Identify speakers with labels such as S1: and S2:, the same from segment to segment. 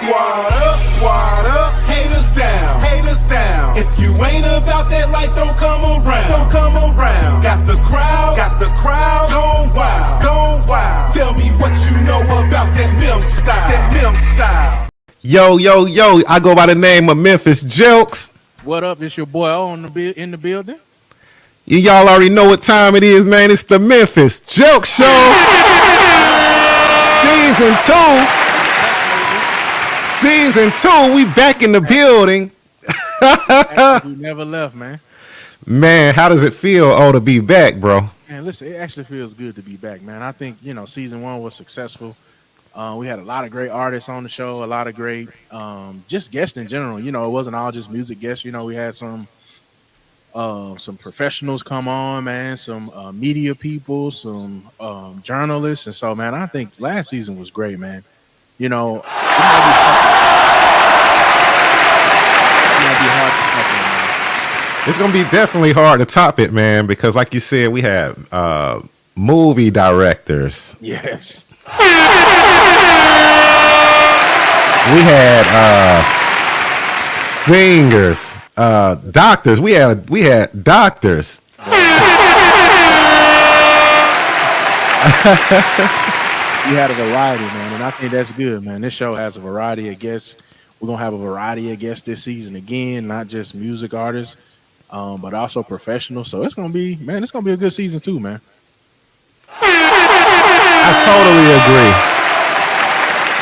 S1: Squad up, haters down, haters down. If you ain't about that life, don't come around, don't come around. Got the crowd, gone wild. Tell me what you know about that Mem style.
S2: Yo, I go by the name of Memphis Jelks.
S3: What up? It's your boy in the building.
S2: Y'all already know what time it is, man. It's the Memphis Jelks Show. Season 2, we back in the building.
S3: We never left, man.
S2: Man, how does it feel, to be back, bro?
S3: Man, listen, it actually feels good to be back, man. I think, season 1 was successful. We had a lot of great artists on the show, a lot of great just guests in general. It wasn't all just music guests. We had some professionals come on, man, some media people, some journalists. And so, man, I think last season was great, man. It might be hard to top it, man.
S2: It's going to be definitely hard to top it, man, because like you said, we have movie directors.
S3: Yes.
S2: We had singers, doctors. We had doctors.
S3: You had a variety, man, and I think that's good, man. This show has a variety of guests. We're gonna have a variety of guests this season again, not just music artists, but also professionals. So it's gonna be a good season too, man.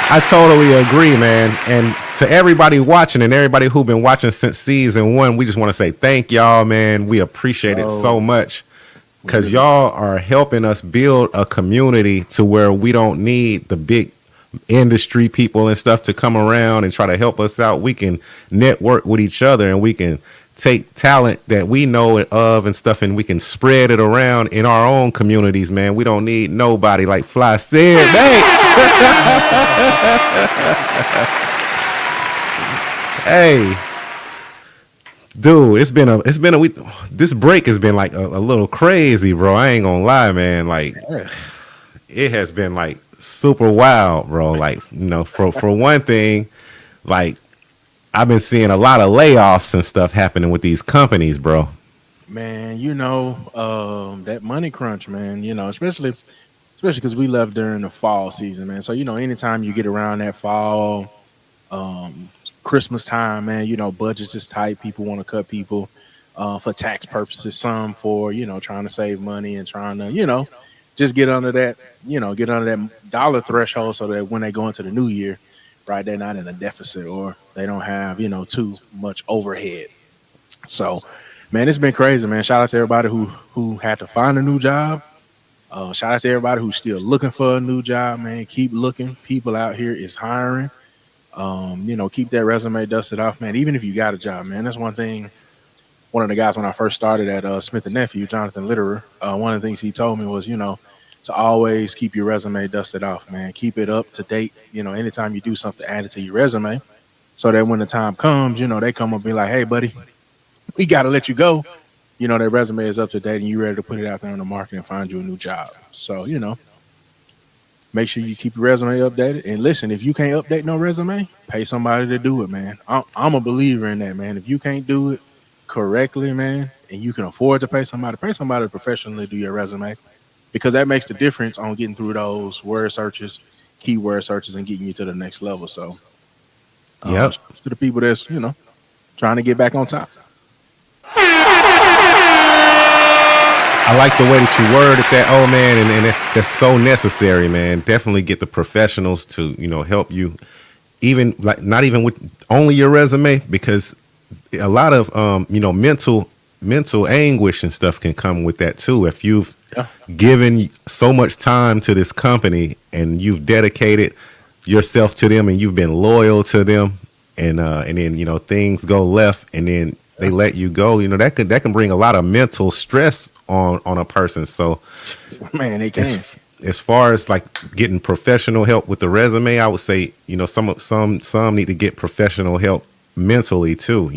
S2: I totally agree, man. And to everybody watching and everybody who's been watching since season 1, we just want to say thank y'all, man. We appreciate it so much because y'all are helping us build a community to where we don't need the big industry people and stuff to come around and try to help us out. We can network with each other and we can take talent that we know of and stuff, and we can spread it around in our own communities, man. We don't need nobody, like Fly said. Hey, dude, it's been a week. This break has been like a little crazy, bro. I ain't gonna lie, man. Like, it has been like super wild, bro. Like, for one thing, like, I've been seeing a lot of layoffs and stuff happening with these companies, bro.
S3: Man, that money crunch, man, especially because we left during the fall season, man. So, anytime you get around that fall, Christmas time, man, budgets is tight. People want to cut people for tax purposes, some for, trying to save money and trying to, just get under that dollar threshold so that when they go into the new year, right, they're not in a deficit or they don't have, too much overhead. So, man, it's been crazy, man. Shout out to everybody who had to find a new job. Shout out to everybody who's still looking for a new job, man. Keep looking. People out here is hiring. Keep that resume dusted off, man. Even if you got a job, man. That's one thing. One of the guys when I first started at Smith & Nephew, Jonathan Litterer, one of the things he told me was, to always keep your resume dusted off, man. Keep it up to date. Anytime you do something, add it to your resume so that when the time comes, they come up and be like, hey, buddy, we got to let you go. That resume is up to date and you're ready to put it out there on the market and find you a new job. So, make sure you keep your resume updated. And listen, if you can't update no resume, pay somebody to do it, man. I'm a believer in that, man. If you can't do it correctly, man, and you can afford to pay somebody to professionally do your resume. Because that makes the difference on getting through those word searches, keyword searches, and getting you to the next level. So,
S2: to
S3: the people that's, trying to get back on top.
S2: I like the way that you worded that, man, and that's so necessary, man. Definitely get the professionals to, help you, even like not even with only your resume, because a lot of mental anguish and stuff can come with that too. If you've given so much time to this company and you've dedicated yourself to them and you've been loyal to them, and then things go left and then they let you go, that can bring a lot of mental stress on a person. So,
S3: man, they can.
S2: As far as like getting professional help with the resume, I would say some need to get professional help mentally too.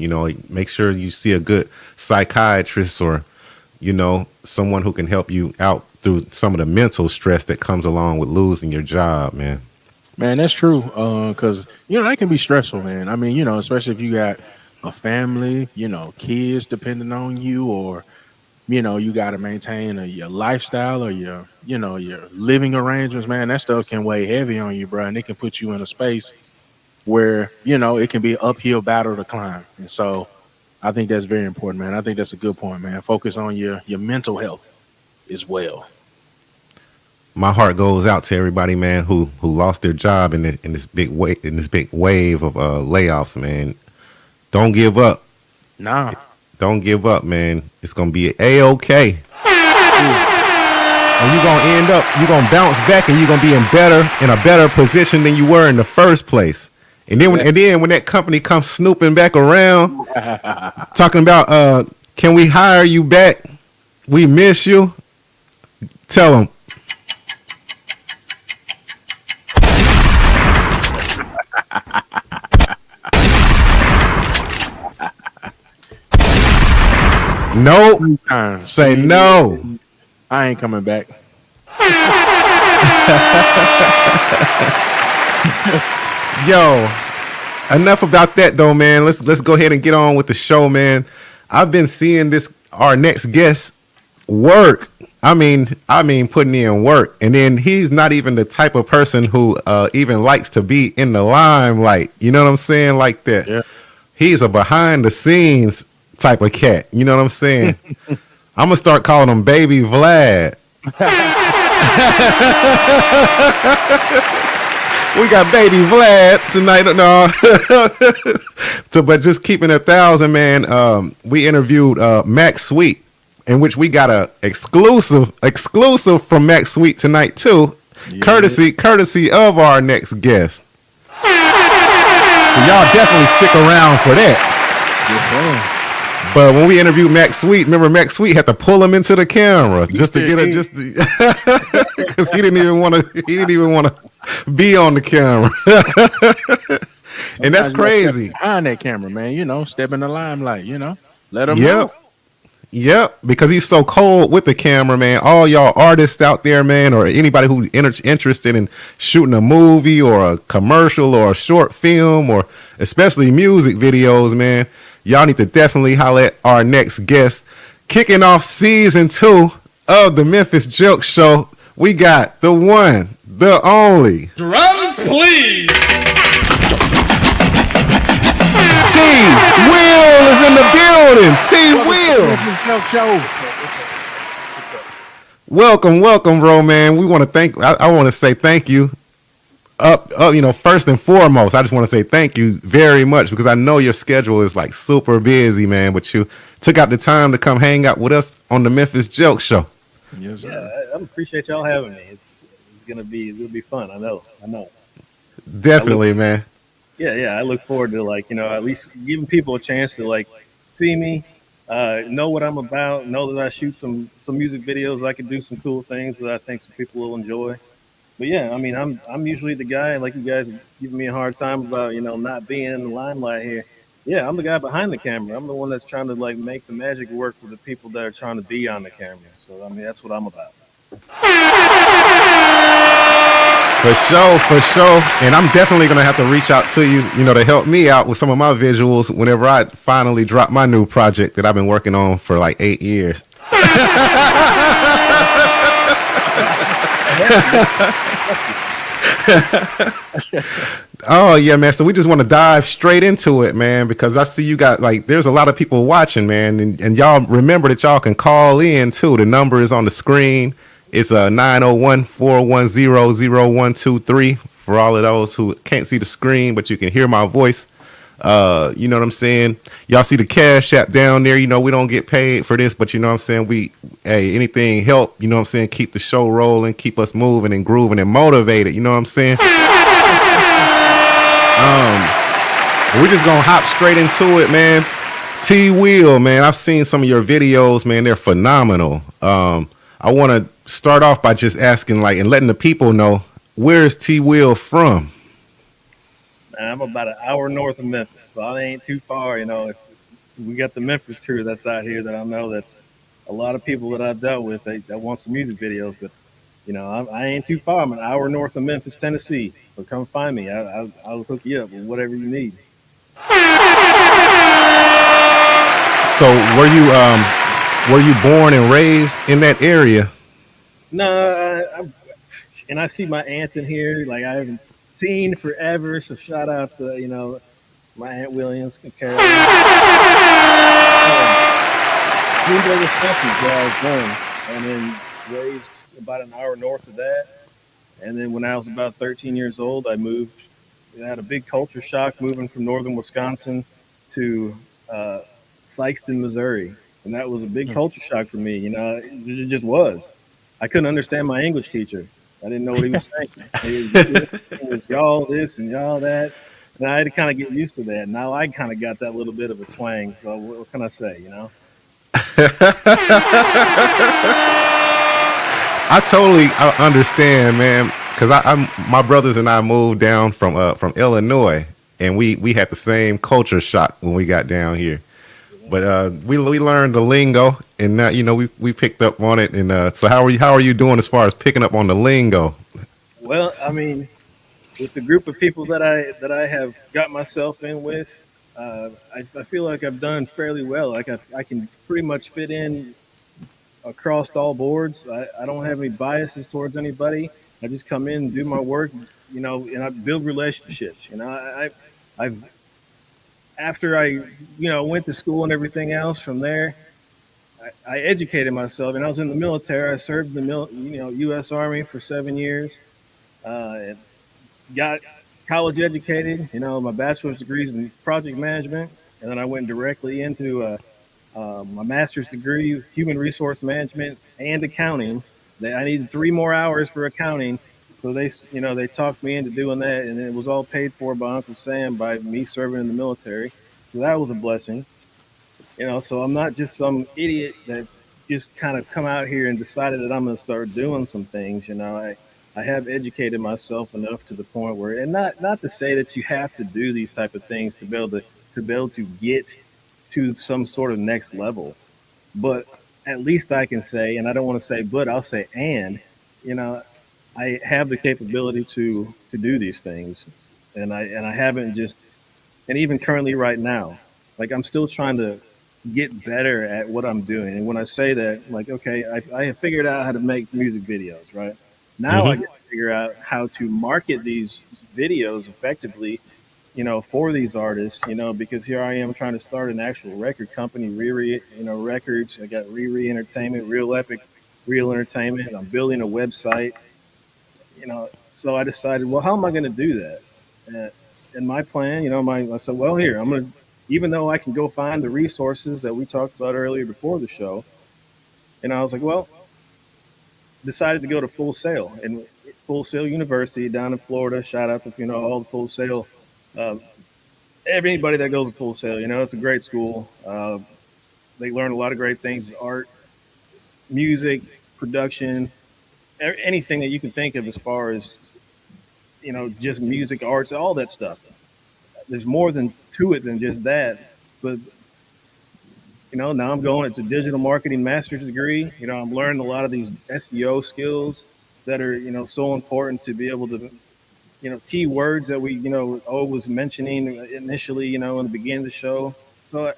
S2: Make sure you see a good psychiatrist or someone who can help you out through some of the mental stress that comes along with losing your job, man.
S3: Man, that's true. Cause that can be stressful, man. I mean, especially if you got a family, kids depending on you, or you got to maintain your lifestyle or your living arrangements, man. That stuff can weigh heavy on you, bro, and it can put you in a space where it can be an uphill battle to climb. And so, I think that's very important, man. I think that's a good point, man. Focus on your mental health as well.
S2: My heart goes out to everybody, man, who lost their job in this big wave of layoffs, man. Don't give up.
S3: Nah.
S2: Don't give up, man. It's gonna be a-okay. And you're gonna bounce back, and you're gonna be in a better position than you were in the first place. And then when that company comes snooping back around, talking about can we hire you back? We miss you. Tell them. Nope. Say no.
S3: I ain't coming back.
S2: Yo, enough about that though, man. Let's go ahead and get on with the show, man. I've been seeing our next guest work. I mean, putting in work, and then he's not even the type of person who even likes to be in the limelight. You know what I'm saying? Like that.
S3: Yeah. He's
S2: a behind the scenes type of cat. You know what I'm saying? I'm gonna start calling him Baby Vlad. We got Baby Vlad tonight. No, but just keeping 1,000, man. We interviewed Max Sweet, in which we got a exclusive from Max Sweet tonight too, yeah. courtesy of our next guest. So y'all definitely stick around for that.
S3: Yes,
S2: but when we interviewed Max Sweet, remember Max Sweet had to pull him into the camera just to get because he didn't even want to be on the camera. And that's crazy.
S3: Behind that camera, man, step in the limelight, let him know.
S2: Yep, because he's so cold with the camera, man. All y'all artists out there, man, or anybody who's interested in shooting a movie or a commercial or a short film or especially music videos, man, y'all need to definitely holler at our next guest. Kicking off season 2 of the Memphis Jelks Show, we got the one, the only.
S4: Drums, please.
S2: T-Will is in the building. T-Will. Welcome, bro, man. We want to I want to say thank you. First and foremost, I just want to say thank you very much because I know your schedule is like super busy, man. But you took out the time to come hang out with us on the Memphis Jelks Show.
S4: Yes, sir. Yeah, I appreciate y'all having me. It's gonna be fun. I know.
S2: Definitely, man.
S4: Yeah. I look forward to at least giving people a chance to see me, know what I'm about, know that I shoot some music videos. I can do some cool things that I think some people will enjoy. But yeah, I mean, I'm usually the guy, like you guys giving me a hard time about, not being in the limelight here. Yeah, I'm the guy behind the camera. I'm the one that's trying to make the magic work for the people that are trying to be on the camera. So, I mean, that's what I'm about.
S2: For sure. And I'm definitely going to have to reach out to you, to help me out with some of my visuals whenever I finally drop my new project that I've been working on for like 8 years. Oh yeah, man. So we just want to dive straight into it, man, because I see you got there's a lot of people watching, man, and y'all remember that y'all can call in too. The number is on the screen. It's 901-410-0123 for all of those who can't see the screen, but you can hear my voice. You know what I'm saying? Y'all see the Cash App down there. We don't get paid for this, but you know what I'm saying? Anything help, you know what I'm saying? Keep the show rolling, keep us moving and grooving and motivated. You know what I'm saying? We're just going to hop straight into it, man. T-Will, man. I've seen some of your videos, man. They're phenomenal. I want to start off by just asking and letting the people know, where's T-Will from?
S4: I'm about an hour north of Memphis, so I ain't too far. We got the Memphis crew that's out here that I know. That's a lot of people that I've dealt with. That want some music videos, but I ain't too far. I'm an hour north of Memphis, Tennessee. So come find me. I'll hook you up with whatever you need.
S2: So were you born and raised in that area?
S4: No, and I see my aunt in here. Like I haven't seen forever. So shout out to my aunt Williams, Carol. Greenville, Wisconsin, is where I was born, and then raised about an hour north of that. And then when I was about 13 years old, I moved. I had a big culture shock moving from northern Wisconsin to Sikeston, Missouri, and that was a big culture shock for me. It just was. I couldn't understand my English teacher. I didn't know what he was saying. It was y'all this and y'all that, and I had to kind of get used to that. Now I kind of got that little bit of a twang. So what can I say?
S2: I understand, man, because my brothers and I moved down from Illinois, and we had the same culture shock when we got down here. But we learned the lingo, and now we picked up on it. And so how are you doing as far as picking up on the lingo?
S4: Well, I mean, with the group of people that I have got myself in with, I feel like I've done fairly well. Like I can pretty much fit in across all boards. I don't have any biases towards anybody. I just come in and do my work, and I build relationships. I've after I went to school and everything else. From there, I educated myself, and I was in the military. I served in the U.S. Army for 7 years. And got college educated. My bachelor's degrees in project management, and then I went directly into my master's degree, human resource management and accounting. I needed 3 more hours for accounting, so they talked me into doing that, and it was all paid for by Uncle Sam by me serving in the military. So that was a blessing. So I'm not just some idiot that's just kind of come out here and decided that I'm going to start doing some things. I have educated myself enough to the point where, and not to say that you have to do these type of things to be able to get to some sort of next level, but at least I can say, and I don't want to say, but I'll say, and I have the capability to do these things, and I haven't just, and even currently right now, like I'm still trying to get better at what I'm doing. And when I say that, like, okay, I have figured out how to make music videos, right? Now I get to figure out how to market these videos effectively, for these artists, because here I am trying to start an actual record company, Riri, Records. I got Riri Entertainment, Real Epic, Real Entertainment. I'm building a website, so I decided, well, how am I going to do that? And my plan, I said, well, here, I'm going to, even though I can go find the resources that we talked about earlier before the show, and I was like, well, decided to go to Full Sail, and Full Sail University down in Florida. Shout out to all the Full Sail, everybody that goes to Full Sail. It's a great school. They learn a lot of great things: art, music, production, anything that you can think of as far as just music, arts, all that stuff. There's more to it than just that, but now I'm going. It's a digital marketing master's degree. I'm learning a lot of these SEO skills that are so important to be able to keywords that we was mentioning initially in the beginning of the show. So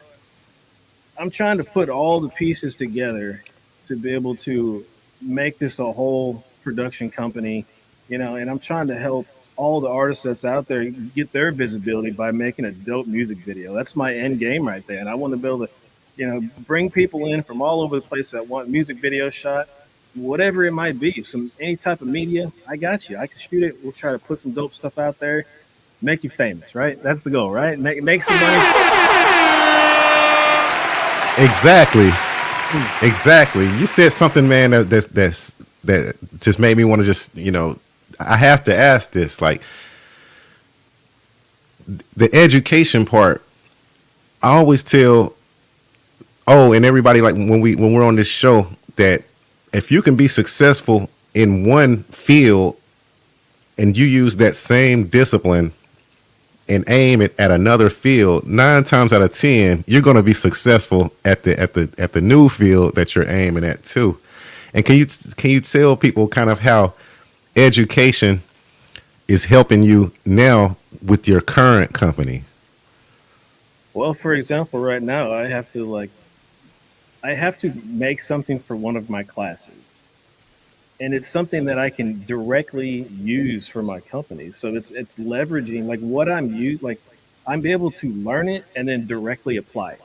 S4: I'm trying to put all the pieces together to be able to make this a whole production company, and I'm trying to help all the artists that's out there get their visibility by making a dope music video. That's my end game right there, and I want to be able to bring people in from all over the place that want music videos shot, whatever it might be, any type of media. I got you. I can shoot it. We'll try to put some dope stuff out there, make you famous, right? That's the goal, right? Make some money.
S2: Exactly. You said something, man, that just made me want to just, I have to ask this, like the education part. I always tell, and everybody, like when we're on this show, that if you can be successful in one field and you use that same discipline and aim it at another field, 9 times out of 10, you're going to be successful at the new field that you're aiming at too. And can you tell people kind of how education is helping you now with your current company?
S4: Well, for example, right now I have to make something for one of my classes, and it's something that I can directly use for my company. So it's leveraging like what I'm able to learn it and then directly apply it.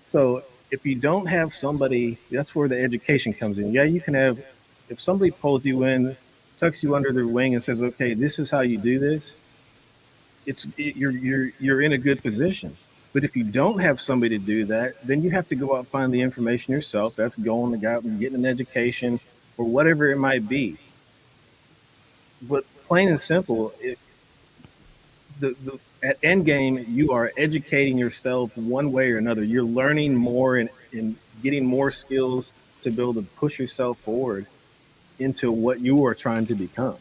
S4: So if you don't have somebody, that's where the education comes in. Yeah, you can have if somebody pulls you in, tucks you under their wing, and says, "Okay, this is how you do this." You're in a good position. But if you don't have somebody to do that, then you have to go out and find the information yourself. That's going out and getting an education or whatever it might be. But plain and simple, the at end game, you are educating yourself one way or another. You're learning more and getting more skills to be able to push yourself forward into what you are trying to become.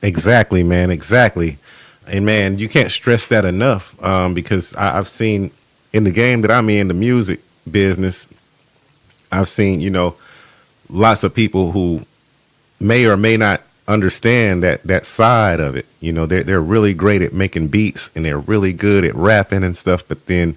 S2: Exactly, man. Exactly. And man, you can't stress that enough, because I've seen in the game that I'm in, the music business, I've seen, lots of people who may or may not understand that side of it. They're really great at making beats and they're really good at rapping and stuff. But then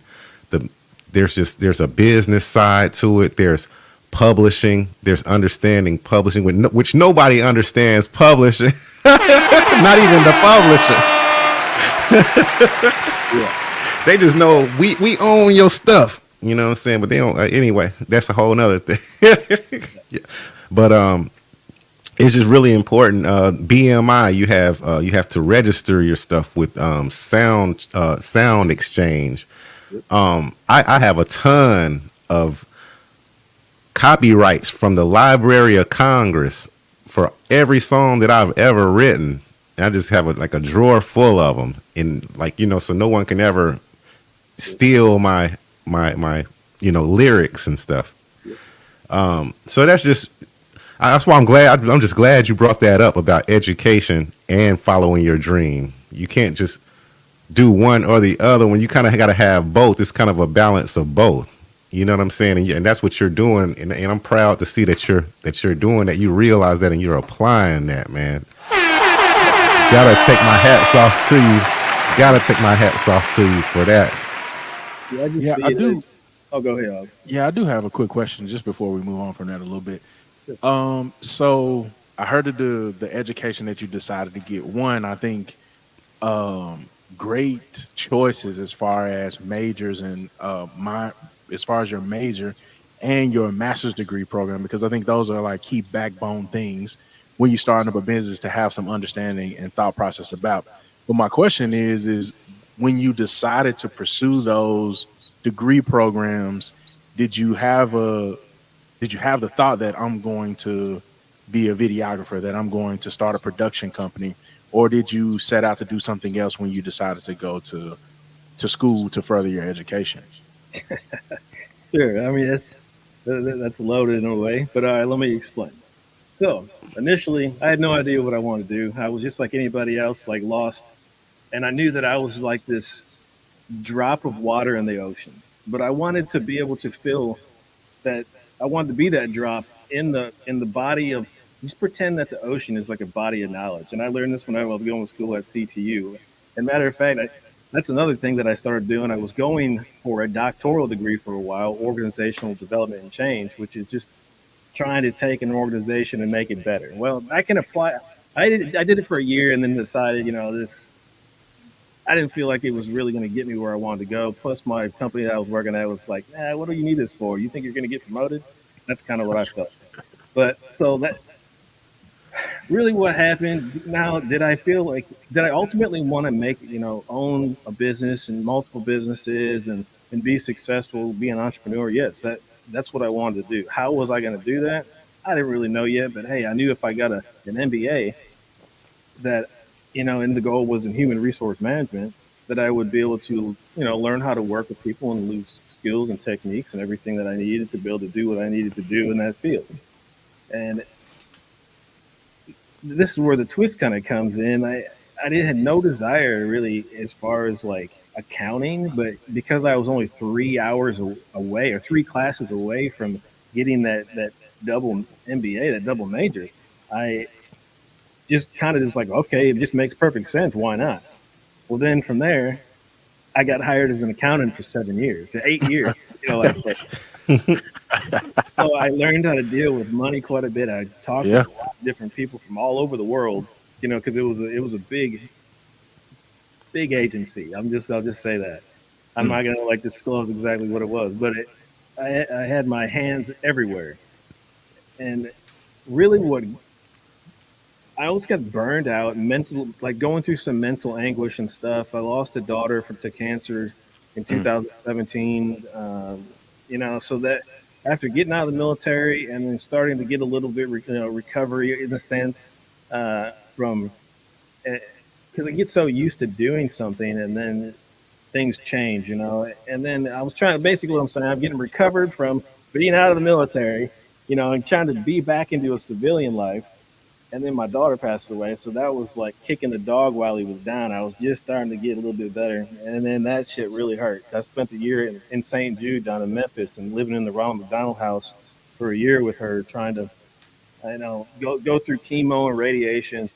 S2: the there's a business side to it. There's publishing. There's understanding publishing, which nobody understands publishing. Not even the publishers.
S4: Yeah.
S2: They just know we own your stuff. You know what I'm saying? But they don't. Anyway, that's a whole nother thing. Yeah. But it's just really important. BMI, you have to register your stuff with Sound Exchange. I have a ton of copyrights from the Library of Congress for every song that I've ever written. I just have like a drawer full of them, and so no one can ever steal my lyrics and stuff. So that's why I'm just glad you brought that up about education and following your dream. You can't just do one or the other. When you kind of got to have both, it's kind of a balance of both. You know what I'm saying? And that's what you're doing. And I'm proud to see that you're doing that. You realize that and you're applying that, man. Gotta take my hats off to you. Gotta take my hats off to you for that.
S4: Yeah, I just
S3: Yeah,
S4: see
S3: I
S4: it
S3: do.
S4: as, oh, go ahead. Og.
S3: Yeah, I do have a quick question just before we move on from that a little bit. So I heard of the education that you decided to get. One, I think great choices as far as majors and as far as your major and your master's degree program, because I think those are like key backbone things when you're starting up a business to have some understanding and thought process about. But my question is when you decided to pursue those degree programs, did you have a did you have the thought that I'm going to be a videographer, that I'm going to start a production company, or did you set out to do something else when you decided to go to school to further your education?
S4: Sure. I mean, that's loaded in a way, but let me explain. So initially, I had no idea what I wanted to do. I was just like anybody else, like lost, and I knew that I was like this drop of water in the ocean. But I wanted to be able to feel that I wanted to be that drop in the body of just pretend that the ocean is like a body of knowledge. And I learned this when I was going to school at CTU. And matter of fact, that's another thing that I started doing. I was going for a doctoral degree for a while, organizational development and change, which is just trying to take an organization and make it better. Well, I can apply. I did it for a year and then decided, this I didn't feel like it was really going to get me where I wanted to go. Plus, my company that I was working at was like, what do you need this for? You think you're going to get promoted? That's kind of what I felt. But so that really what happened. Now, did I ultimately want to make, own a business and multiple businesses and be successful, be an entrepreneur? Yes, that's what I wanted to do. How was I going to do that? I didn't really know yet, but hey, I knew if I got an MBA that, and the goal was in human resource management, that I would be able to, learn how to work with people and lose skills and techniques and everything that I needed to be able to do what I needed to do in that field. And this is where the twist kind of comes in. I didn't had no desire really as far as like accounting, but because I was only 3 hours away or three classes away from getting double MBA, that double major, I just kind of just like, okay, it just makes perfect sense. Why not? Well, then from there, I got hired as an accountant for 7 years, 8 years, like so. So I learned how to deal with money quite a bit. I talked
S3: Yeah.
S4: with a lot of different people from all over the world, because it was a big agency. I'll just say that. I'm
S3: Mm.
S4: not gonna like disclose exactly what it was, but I had my hands everywhere, and really what I always got burned out, mental, like going through some mental anguish and stuff. I lost a daughter to cancer in
S3: Mm.
S4: 2017. So that after getting out of the military and then starting to get a little bit, recovery in a sense, from because I get so used to doing something and then things change, And then I was trying, basically, what I'm saying, I'm getting recovered from being out of the military, and trying to be back into a civilian life, and then my daughter passed away, so that was like kicking the dog while he was down. I was just starting to get a little bit better, and then that shit really hurt. I spent a year in St. Jude down in Memphis and living in the Ronald McDonald House for a year with her, trying to, go through chemo and radiation.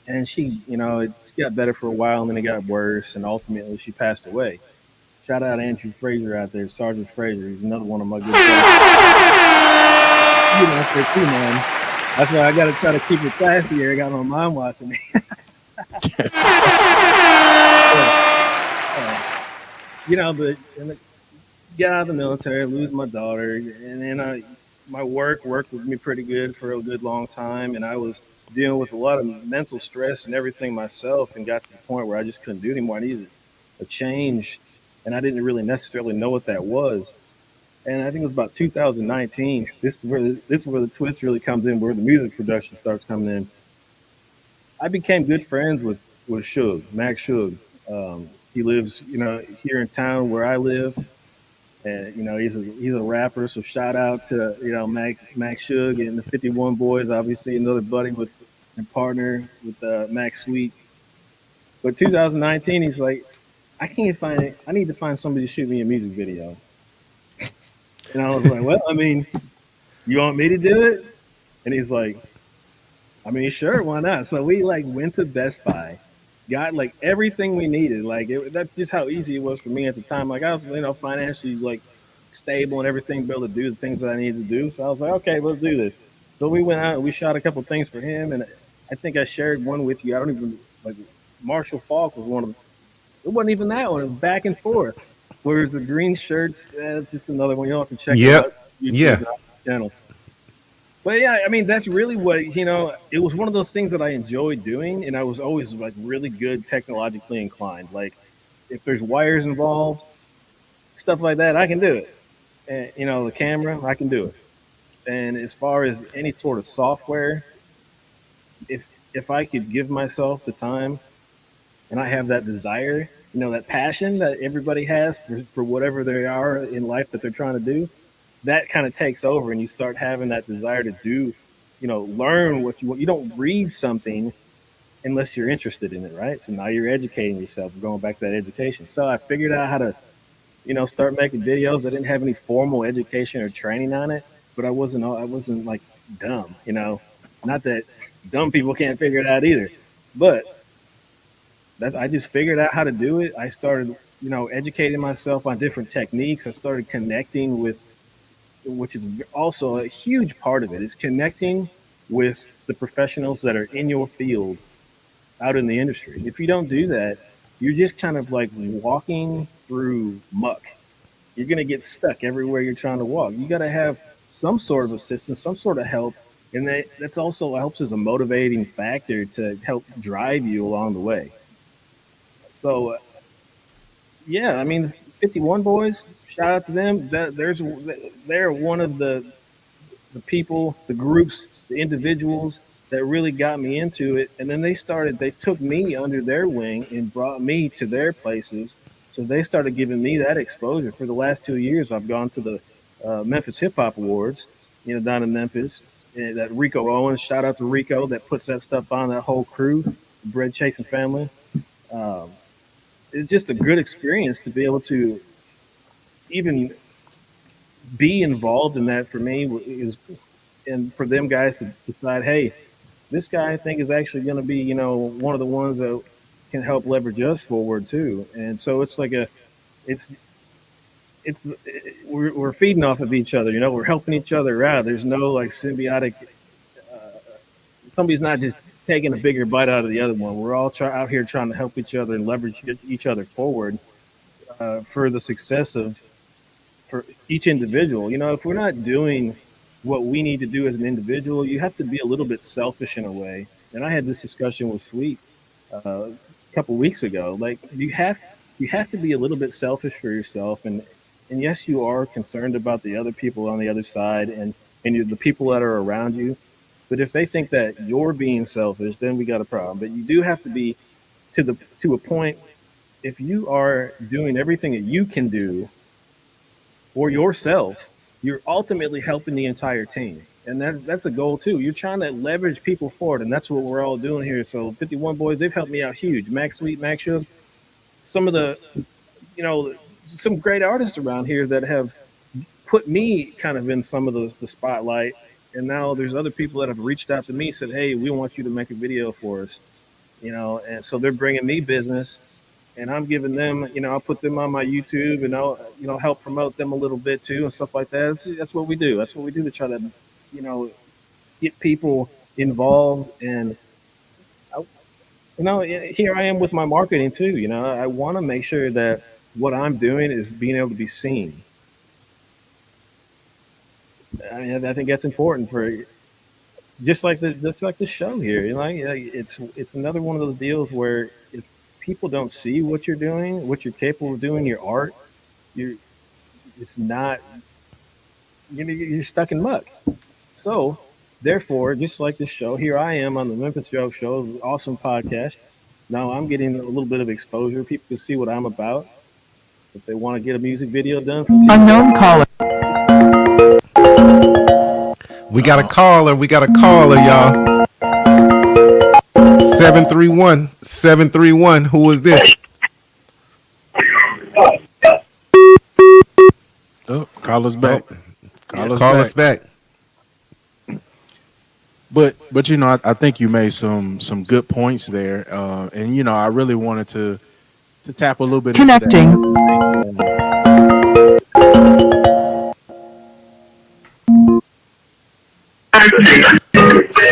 S4: And she, it got better for a while, and then it got worse, and ultimately she passed away. Shout out Andrew Fraser out there, Sergeant Fraser. He's another one of my good friends. For too, man. That's why I got to try to keep it classy here. I got my mom watching me. uh, but get out of the military, lose my daughter, and then my worked with me pretty good for a good long time, and I was dealing with a lot of mental stress and everything myself, and got to the point where I just couldn't do it anymore. I needed a change, and I didn't really necessarily know what that was. And I think it was about 2019. This is where the twist really comes in, where the music production starts coming in. I became good friends with Suge, Max Suge. He lives, here in town where I live, and he's a rapper. So shout out to Max Suge and the 51 Boys. Obviously, another buddy with and partner with Max Sweet. But 2019, he's like, I can't find it. I need to find somebody to shoot me a music video. And I was like, well, I mean, you want me to do it? And he's like, I mean, sure, why not? So we like went to Best Buy, got like everything we needed. Like that's just how easy it was for me at the time. Like I was, financially like stable and everything, be able to do the things that I needed to do. So I was like, okay, let's do this. So we went out and we shot a couple things for him, and I think I shared one with you. I don't even like Marshall Falk was one of them. It wasn't even that one. It was back and forth. Whereas the green shirts, it's just another one. You'll have to check it out.
S2: Yep.
S4: YouTube
S2: Yeah.
S4: channel. But yeah, I mean, that's really what, it was one of those things that I enjoyed doing. And I was always like really good technologically inclined. Like if there's wires involved, stuff like that, I can do it. And, the camera, I can do it. And as far as any sort of software, if I could give myself the time and I have that desire, that passion that everybody has for whatever they are in life that they're trying to do, that kind of takes over, and you start having that desire to do, learn what you want. You don't read something unless you're interested in it, right? So now you're educating yourself, going back to that education. So I figured out how to, start making videos. I didn't have any formal education or training on it, but I wasn't like dumb, not that dumb people can't figure it out either, but I just figured out how to do it. I started, educating myself on different techniques. I started connecting with, which is also a huge part of it, is connecting with the professionals that are in your field out in the industry. If you don't do that, you're just kind of like walking through muck. You're going to get stuck everywhere you're trying to walk. You got to have some sort of assistance, some sort of help. And that's also helps as a motivating factor to help drive you along the way. So, yeah, I mean, 51 Boys, shout out to them. They're one of the people, the groups, the individuals that really got me into it. And then they took me under their wing and brought me to their places. So they started giving me that exposure. For the last 2 years, I've gone to the Memphis Hip Hop Awards, down in Memphis. And that Rico Owens, shout out to Rico, that puts that stuff on, that whole crew, the Bread Chasing family. Um, it's just a good experience to be able to even be involved in that. For me is and for them guys to decide, hey, this guy I think is actually going to be, one of the ones that can help leverage us forward too. And so it's like it's it's we're feeding off of each other. We're helping each other out. There's no like symbiotic. Somebody's not just taking a bigger bite out of the other one. We're all out here trying to help each other and leverage each other forward for the success of for each individual. If we're not doing what we need to do as an individual, you have to be a little bit selfish in a way. And I had this discussion with Sweet a couple weeks ago. Like you have to be a little bit selfish for yourself, and yes, you are concerned about the other people on the other side and the people that are around you. But if they think that you're being selfish, then we got a problem. But you do have to be to a point. If you are doing everything that you can do for yourself, you're ultimately helping the entire team. And that's a goal too. You're trying to leverage people forward, and that's what we're all doing here. So 51 Boys, they've helped me out huge. Max Sweet, Max Shook, some of the, some great artists around here that have put me kind of in some of the spotlight. And now there's other people that have reached out to me, said, hey, we want you to make a video for us, and so they're bringing me business. And I'm giving them, I'll put them on my YouTube and I'll, help promote them a little bit too and stuff like that. That's what we do. That's what we do to try to, get people involved. And, here I am with my marketing too. I want to make sure that what I'm doing is being able to be seen. I mean, I think that's important for just like the show here. It's another one of those deals where if people don't see what you're doing, what you're capable of doing, your art, you're it's not you're stuck in muck. So therefore, just like this show, here I am on the Memphis Jelks Show, awesome podcast. Now I'm getting a little bit of exposure. People can see what I'm about. If they want to get a music video done for
S5: Unknown caller.
S2: We got a caller. We got a caller, y'all. 731. Who is this?
S3: Oh, call us back.
S2: Call us back.
S3: But I think you made some good points there, and I really wanted to tap a little bit
S5: Connecting.
S3: into that.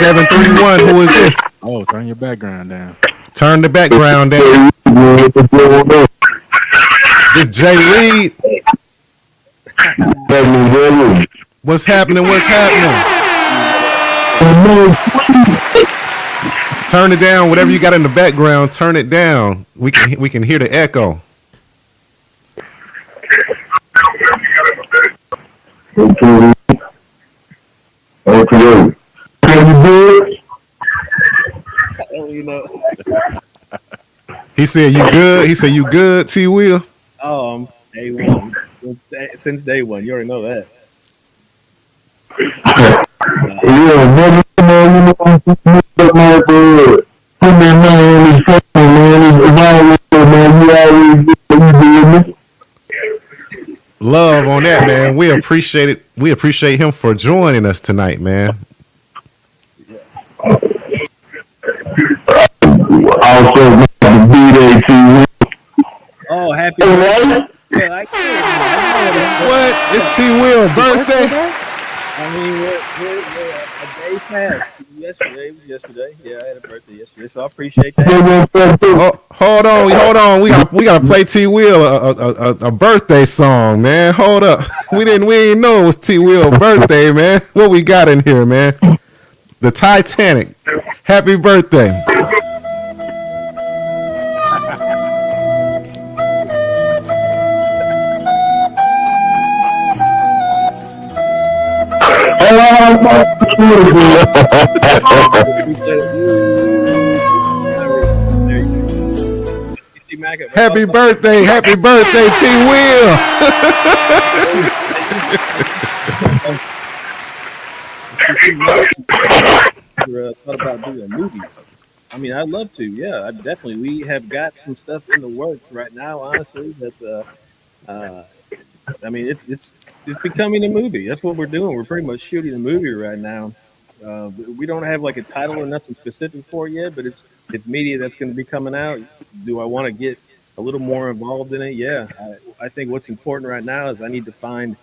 S2: 731. Who is this?
S3: Oh, turn your background down.
S2: Turn the background down. This Jay Reed. What's happening? What's happening? Turn it down. Whatever you got in the background, turn it down. We can hear the echo.
S6: Okay.
S2: He said you good. He said you good. T Will.
S4: Day one. Since day one, you already know that.
S2: Love on that, man. We appreciate it. We appreciate him for joining us tonight, man.
S6: Also,
S4: Oh, happy birthday! Yeah,
S2: What? It's T Will birthday.
S4: I mean, a day passed. Yesterday was yesterday. Yeah, I had a birthday yesterday, so I appreciate that.
S2: Oh, hold on. We gotta play T Will a birthday song, man. Hold up. We didn't know it was T Will birthday, man. What we got in here, man? The Titanic. Happy birthday. Happy birthday, T Will.
S4: Thought about doing movies. I mean, I'd love to. Yeah, definitely. We have got some stuff in the works right now. Honestly, that I mean, it's becoming a movie. That's what we're doing. We're pretty much shooting a movie right now. We don't have like a title or nothing specific for it yet, but it's media that's going to be coming out. Do I want to get a little more involved in it? Yeah, I think what's important right now is I need to find.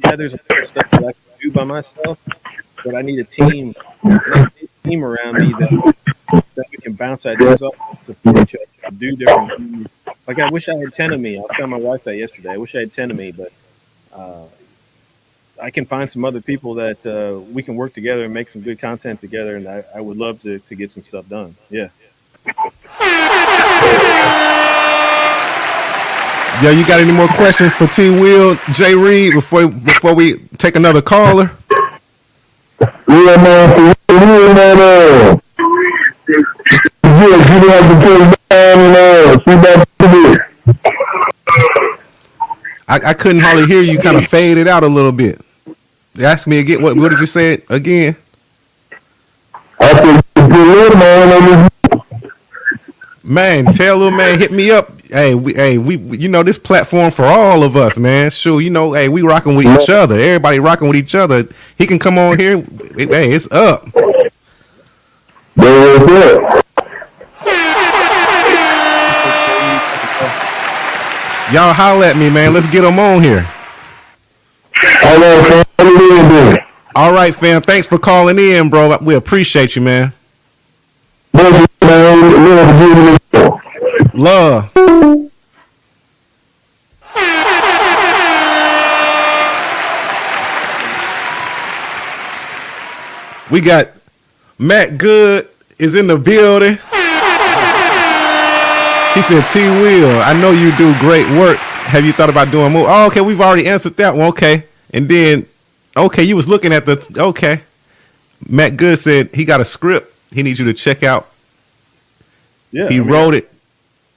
S4: Yeah, there's a lot of stuff that I can do by myself, but I need a team, around me that we can bounce ideas off, support each other, do different things. Like I wish I had 10 of me. I was telling my wife that yesterday. I wish I had 10 of me, but I can find some other people that we can work together and make some good content together, and I would love to get some stuff done. Yeah.
S2: Yo, you got any more questions for T. Will, J. Reed before we take another caller?
S6: Yeah, man.
S2: I couldn't hardly hear you. Kind of faded out a little bit. Ask me again. What did you say again? Man, tell little man, hit me up. Hey, we, you know, this platform for all of us, man. Sure, you know, hey, we rocking with each other. Everybody rocking with each other. He can come on here. Hey, it's up. Y'all holler at me, man. Let's get them on here. All right, fam. Thanks for calling in, bro. We appreciate you, man. Love. We got Matt Good is in the building. He said, T. Will, I know you do great work. Have you thought about doing more? Oh, okay, we've already answered that one. Okay. And then, okay, you was looking at the, okay. Matt Good said he got a script he needs you to check out. Yeah, he wrote it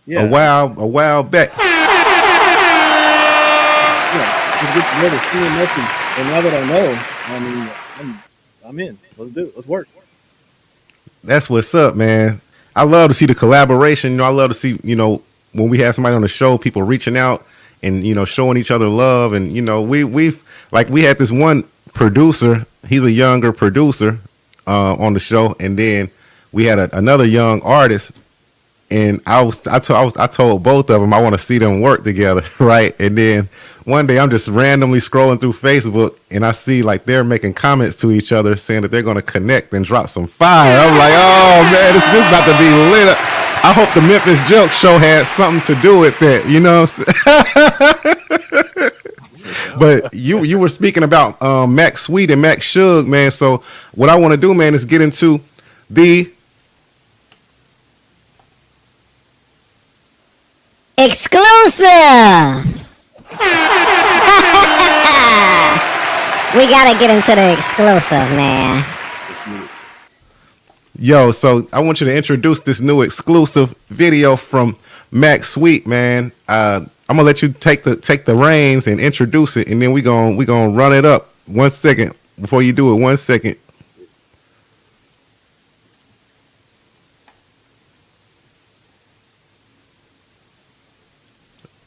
S2: a while back.
S4: And now that I know, I mean, I'm in. Let's do it. Let's work.
S2: That's what's up, man. I love to see the collaboration. You know, I love to see, you know, when we have somebody on the show, people reaching out and, you know, showing each other love. And, you know, we had this one producer. He's a younger producer on the show. And then we had another young artist. And I told both of them I want to see them work together, right? And then one day I'm just randomly scrolling through Facebook and I see like they're making comments to each other saying that they're going to connect and drop some fire. I'm like, oh man, this about to be lit up. I hope the Memphis Jelks show had something to do with that, you know. But you were speaking about Max Sweet and Max Shug, man. So what I want to do, man, is get into the
S5: exclusive. We gotta get into the exclusive, man.
S2: Yo, so I want you to introduce this new exclusive video from Max Sweet, man. I'm gonna let you take the reins and introduce it, and then we gonna run it up. 1 second before you do it. 1 second.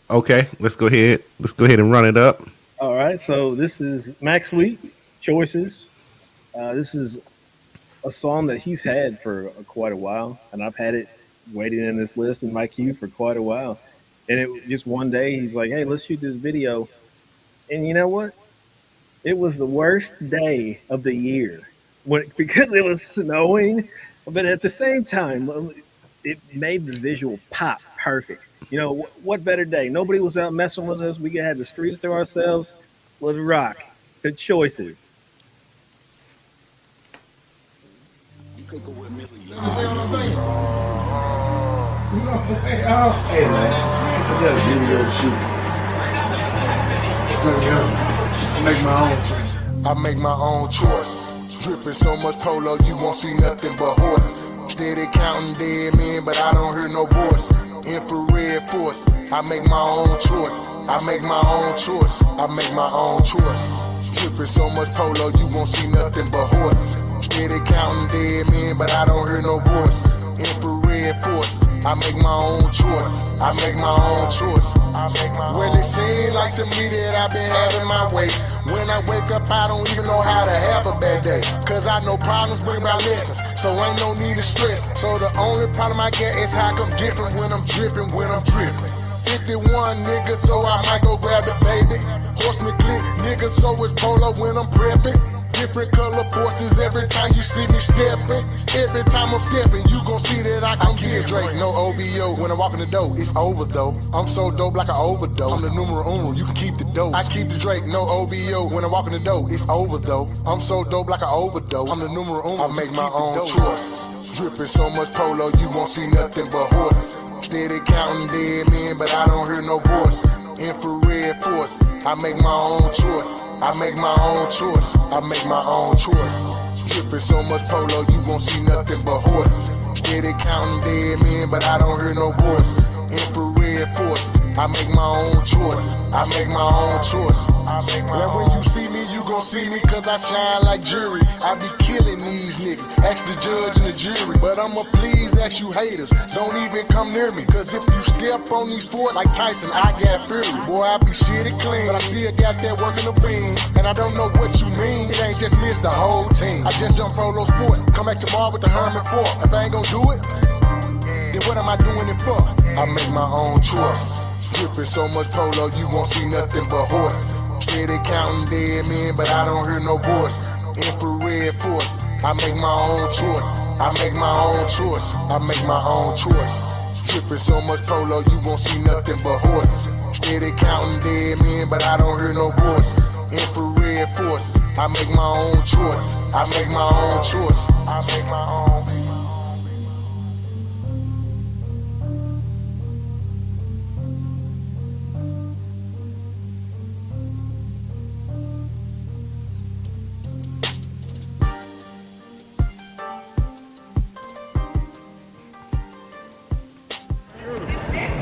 S2: Okay, let's go ahead and run it up.
S4: All right, so this is Max Sweet, Choices. This is a song that he's had for quite a while, and I've had it waiting in this list in my queue for quite a while. And it just one day he's like, hey, let's shoot this video. And you know what? It was the worst day of the year because it was snowing, but at the same time, it made the visual pop perfect. You know, what better day? Nobody was out messing with us. We had the streets to ourselves. Let's rock. The Choices.
S7: Hey man, I got a video to shoot. I make my own choice. Dripping so much polo, you won't see nothing but horse. Steady counting dead men, but I don't hear no voice. Infrared force, I make my own choice. I make my own choice. I make my own choice. Dripping so much polo, you won't see nothing but horse. Steady counting dead men, but I don't hear no voice. Infrared force, I make my own choice. I make my own choice. Well, it seems like to me that I've been having my way. When I wake up, I don't even know how to have a bad day. Cause I know problems bring about lessons, so ain't no need to stress. So the only problem I get is how come different when I'm dripping, when I'm dripping. 51 nigga, so I might go grab the baby. Horseman click, nigga, so it's polo when I'm prepping. Different color forces every time you see me stepping. Every time I'm stepping, you gon' see that I can get Drake. No OVO, when I walk in the door, it's over though. I'm so dope like an overdose. I'm the numero uno, you can keep the dose. I keep the Drake, no OVO, when I walk in the door, it's over though. I'm so dope like an overdose. I'm the numero uno, I make my own choice. Dripping so much polo, you won't see nothing but horse. Steady counting dead men, but I don't hear no voice. Infrared force, I make my own choice. I make my own choice. I make my own choice. Dripping so much polo, you won't see nothing but horse. Steady counting dead men, but I don't hear no voice. Infrared force, I make my own choice. I make my own choice. And when you see me, you gon' see me cause I shine like jury. I be killing these niggas, ask the judge and the jury. But I'ma please ask you haters, don't even come near me. Cause if you step on these forts like Tyson, I got fury. Boy, I be shitty clean, but I still got that work in the beam. And I don't know what you mean, it ain't just me, it's the whole team. I just jump polo sport, come back tomorrow with the Herman 4. If I ain't gon' do it, then what am I doing it for? I make my own choice. Dripping so much polo, you won't see nothing but horse. Steady counting dead men, but I don't hear no voice. Infrared force, I make my own choice. I make my own choice. I make my own choice. Dripping so much polo, you won't see nothing but horse. Steady counting dead men, but I don't hear no voice. Infrared force, I make my own choice. I make my own choice. I make my own.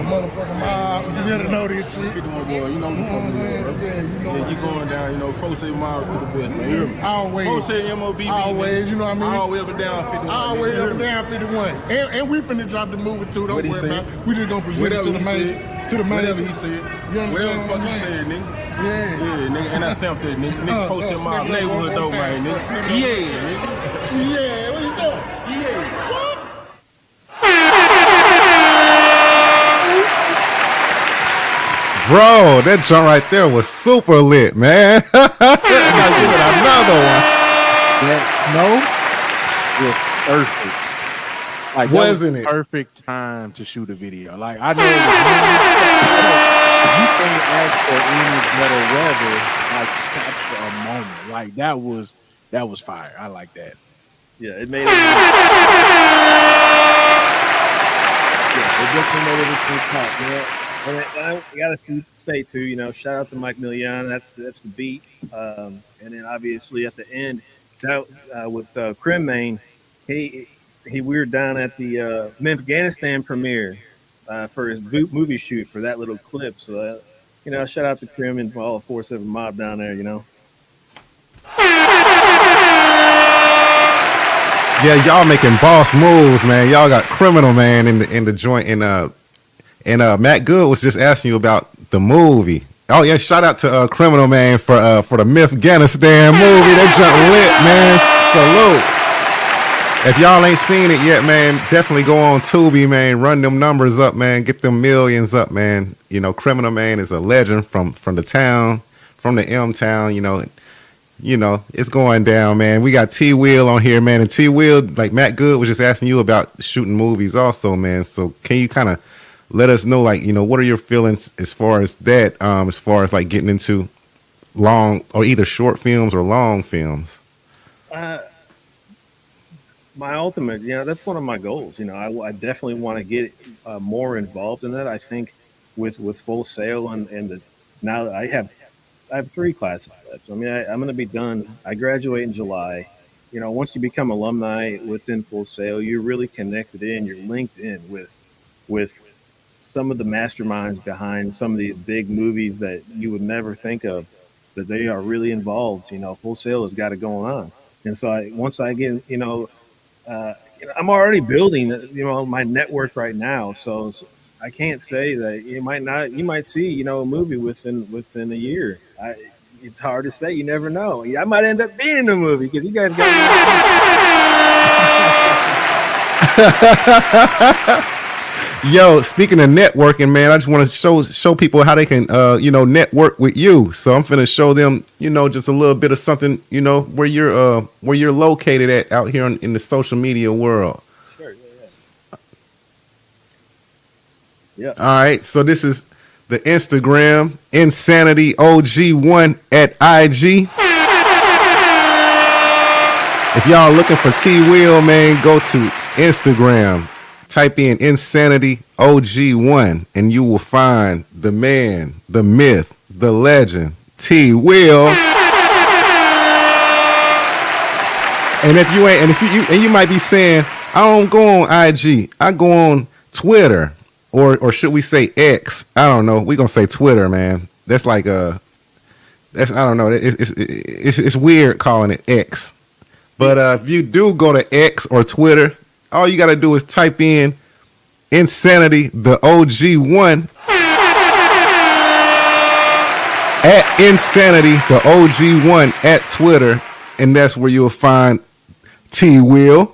S8: Motherfucking mob, you better know this shit.
S3: Get my boy, you know what I'm saying?
S8: Yeah, you know.
S3: Yeah, you going down, you know, folks say mob to the best, man. You hear me?
S8: Always.
S3: Folks say MOB.
S8: Always, you know what I mean?
S3: Always up and down 51.
S8: Always up and down 51. And we finna drop the movie too, don't
S3: What he
S8: worry
S3: said?
S8: about it. We just gonna present
S3: Whatever
S8: it to the
S3: he
S8: major.
S3: said.
S8: To the major.
S3: Whatever he said.
S8: You understand
S3: Whatever the
S8: what
S3: fuck
S8: I'm
S3: he
S8: saying?
S3: said, nigga.
S8: Yeah.
S3: Yeah, nigga. And I stamped that, nigga. Nigga post in my
S8: snap
S3: neighborhood though, man, nigga. Yeah, nigga.
S8: Yeah, what you doing?
S3: Yeah.
S2: Bro, that joint right there was super lit, man. I gotta give it another one.
S3: That was perfect. Like,
S2: Wasn't
S3: that was
S2: it?
S3: perfect time to shoot a video. Like, I know it was you can't ask for any better weather, like, to capture a moment. Like, that was fire. I like that.
S4: Yeah, it made it. Yeah, it definitely made everything pop, man. And I gotta say too, you know, shout out to Mike Milian. That's the beat. And then obviously at the end, that with Cremain, we were down at the Memphis premiere for his movie shoot for that little clip. So you know, shout out to Crim and all the 4-7 mob down there. You know.
S2: Yeah, y'all making boss moves, man. Y'all got Criminal Man in the joint, and Matt Good was just asking you about the movie. Oh yeah, shout out to Criminal Man for the Afghanistan movie. That junk lit, man. Salute. If y'all ain't seen it yet, man, definitely go on Tubi, man. Run them numbers up, man. Get them millions up, man. You know, Criminal Man is a legend from the town, from the M town. You know, it's going down, man. We got T Wheel on here, man, and T Wheel, like Matt Good was just asking you about shooting movies, also, man. So can you kind of let us know, like, you know, what are your feelings as far as that, as far as like getting into long or either short films or long films?
S4: My ultimate, you know, that's one of my goals. You know, I definitely want to get more involved in that. I think with Full Sail and the now I have 3 classes left. So, I mean, I'm going to be done. I graduate in July. You know, once you become alumni within Full Sail, you're really connected in. You're linked in with some of the masterminds behind some of these big movies that you would never think of. That they are really involved. You know, Full Sail has got it going on. And so once I get, you know, I'm already building, my network right now. So I can't say that you might not. You might see, a movie within a year. It's hard to say. You never know. I might end up being in a movie because you guys got.
S2: Yo, speaking of networking, man, I just want to show people how they can, network with you. So I'm finna show them, just a little bit of something, where you're located at out here in the social media world.
S4: Sure, yeah.
S2: All right, so this is the Instagram Insanity OG1 at IG. If y'all looking for T Will, man, go to Instagram. Type in Insanity OG1 and you will find the man, the myth, the legend, T Will. And if you ain't, and you might be saying, I don't go on IG, I go on Twitter, or should we say X? I don't know. We're gonna say Twitter, man. That's like I don't know. It's weird calling it X. But if you do go to X or Twitter, all you got to do is type in Insanity, the OG1, at Insanity, the OG1 at Twitter, and that's where you'll find T Will,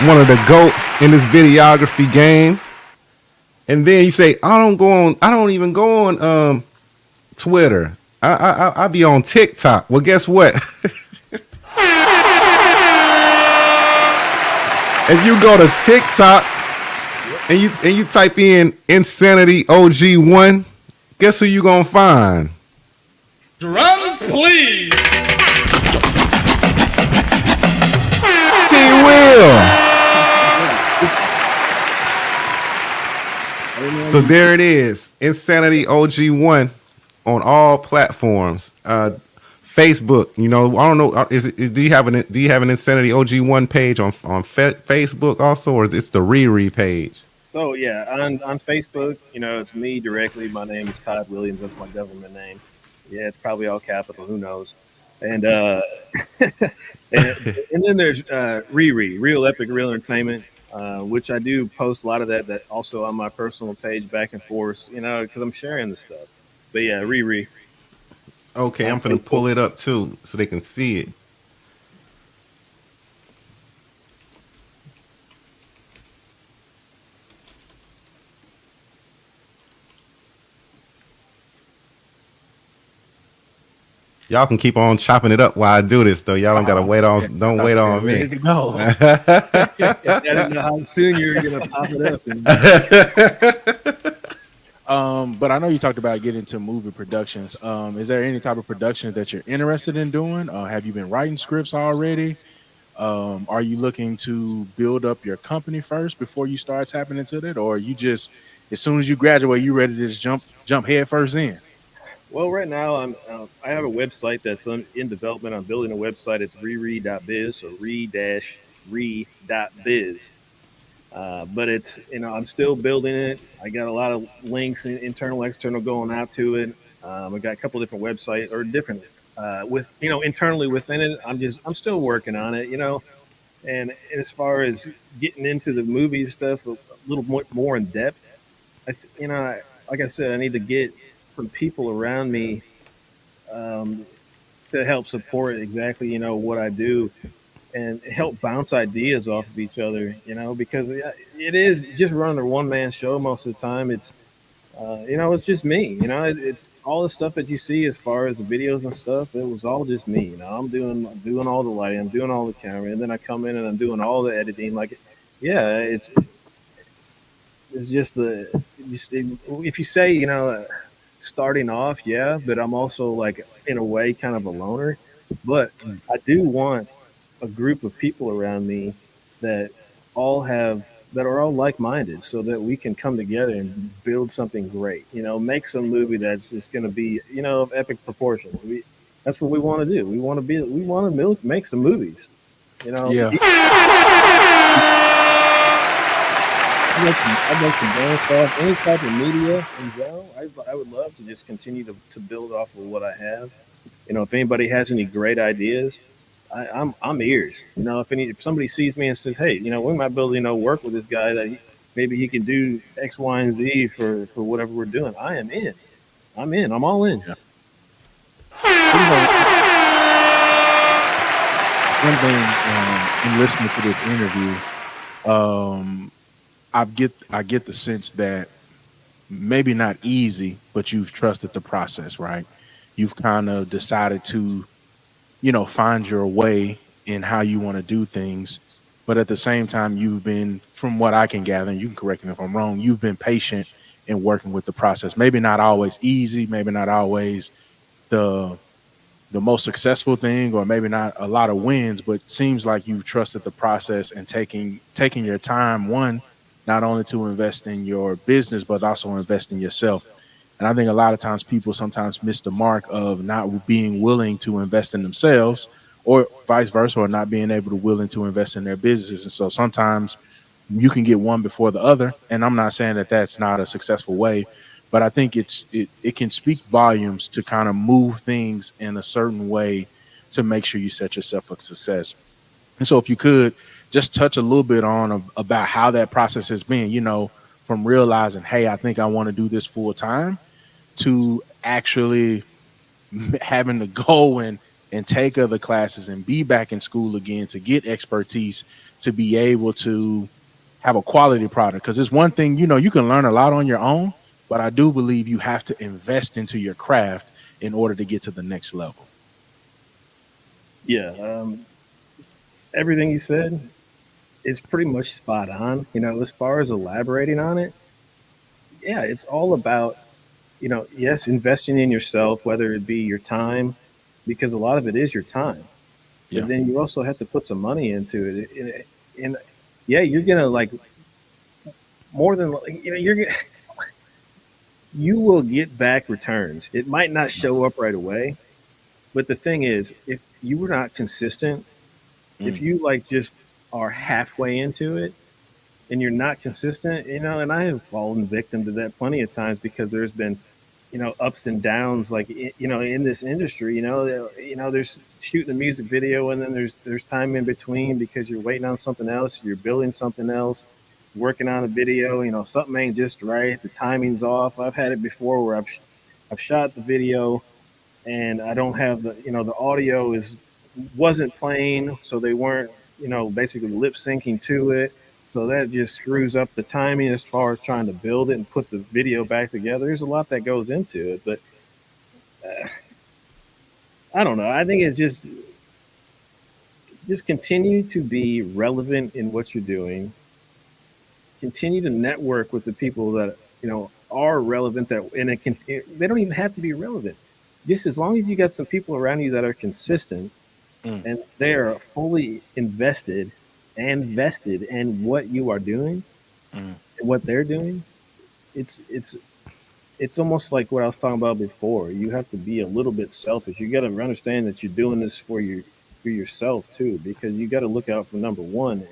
S2: one of the GOATs in this videography game. And then you say, I don't even go on Twitter. I be on TikTok. Well, guess what? If you go to TikTok and you type in Insanity OG1, guess who you gonna find?
S8: Drums, please.
S2: T Will. So there it is, Insanity OG1 on all platforms. Facebook, I don't know. Do you have an Insanity OG1 page on Facebook also, or it's the Riri page?
S4: So yeah, on Facebook, it's me directly. My name is Todd Williams. That's my government name. Yeah, it's probably all capital. Who knows? And and then there's Riri, Real Epic Real Entertainment, which I do post a lot of that also on my personal page back and forth. Because I'm sharing the stuff. But yeah, Riri.
S2: Okay, I'm gonna pull it up too so they can see it. Y'all can keep on chopping it up while I do this, though. Y'all don't gotta wait on. Don't wait on me.
S3: Ready to go.
S4: I didn't know how soon you were gonna pop it up.
S3: But I know you talked about getting into movie productions. Is there any type of productions that you're interested in doing? Have you been writing scripts already? Are you looking to build up your company first before you start tapping into that, or you just, as soon as you graduate, you ready to just jump head first in?
S4: Well, right now I have a website that's in development. I'm building a website. It's re-re.biz, so re-re.biz. But it's, I'm still building it. I got a lot of links, internal, external, going out to it. I got a couple different websites or different internally within it. I'm still working on it, And as far as getting into the movie stuff, a little more in depth, like I said, I need to get some people around me to help support exactly, what I do. And help bounce ideas off of each other, because it is just running a one-man show most of the time. It's, it's just me, it's all the stuff that you see as far as the videos and stuff. It was all just me, I'm doing all the lighting, I'm doing all the camera, and then I come in and I'm doing all the editing. Like, yeah, it's just if you say, starting off, yeah, but I'm also like in a way kind of a loner, but I do want a group of people around me that are all like-minded, so that we can come together and build something great, make some movie that's just going to be, of epic proportions. That's what we want to do. We want to make some movies,
S3: Yeah.
S4: I'd like to bounce off any type of media in general. I would love to just continue to build off of what I have. If anybody has any great ideas, I'm ears. You know, if somebody sees me and says, hey, you know, we might be able to, you know, work with this guy that maybe he can do X, Y, and Z for whatever we're doing. I am in. I'm in. I'm all in.
S3: Yeah. You know, one thing in listening to this interview, I get the sense that maybe not easy, but you've trusted the process, right? You've kind of decided to, find your way in how you want to do things. But at the same time, you've been, from what I can gather, and you can correct me if I'm wrong, you've been patient in working with the process. Maybe not always easy, maybe not always the most successful thing, or maybe not a lot of wins, but seems like you've trusted the process and taking your time, one, not only to invest in your business, but also invest in yourself. And I think a lot of times people sometimes miss the mark of not being willing to invest in themselves, or vice versa, or not being able to willing to invest in their businesses. And so sometimes you can get one before the other. And I'm not saying that that's not a successful way, but I think it can speak volumes to kind of move things in a certain way to make sure you set yourself for success. And so if you could just touch a little bit on about how that process has been, from realizing, hey, I think I want to do this full time, to actually having to go and take other classes and be back in school again to get expertise to be able to have a quality product. Because it's one thing, you can learn a lot on your own, but I do believe you have to invest into your craft in order to get to the next level.
S4: Yeah. Everything you said is pretty much spot on. You know, as far as elaborating on it, yeah, it's all about, you know, yes, investing in yourself, whether it be your time, because a lot of it is your time.
S3: Yeah.
S4: But then you also have to put some money into it. And yeah, you're gonna like more than you know, you will get back returns. It might not show up right away, but the thing is, if you were not consistent, if
S3: Mm.
S4: you like just are halfway into it and you're not consistent, you know, and I have fallen victim to that plenty of times because there's been, you know, ups and downs, like you know, in this industry, you know, there's shooting a music video and then there's time in between because you're waiting on something else, you're building something else, working on a video, you know, something ain't just right, the timing's off. I've had it before where I've shot the video and I don't have the, you know, the audio is wasn't playing, so they weren't, you know, basically lip syncing to it. So that just screws up the timing as far as trying to build it and put the video back together. There's a lot that goes into it, but I don't know. I think it's just continue to be relevant in what you're doing. Continue to network with the people that you know are relevant. That and it can they don't even have to be relevant. Just as long as you got some people around you that are consistent
S3: Mm.
S4: and they are fully invested and vested in what you are doing
S3: Mm.
S4: and what they're doing, it's it's it's almost like what I was talking about before. You have to be a little bit selfish. You got to understand that you're doing this for yourself too, because you got to look out for number one.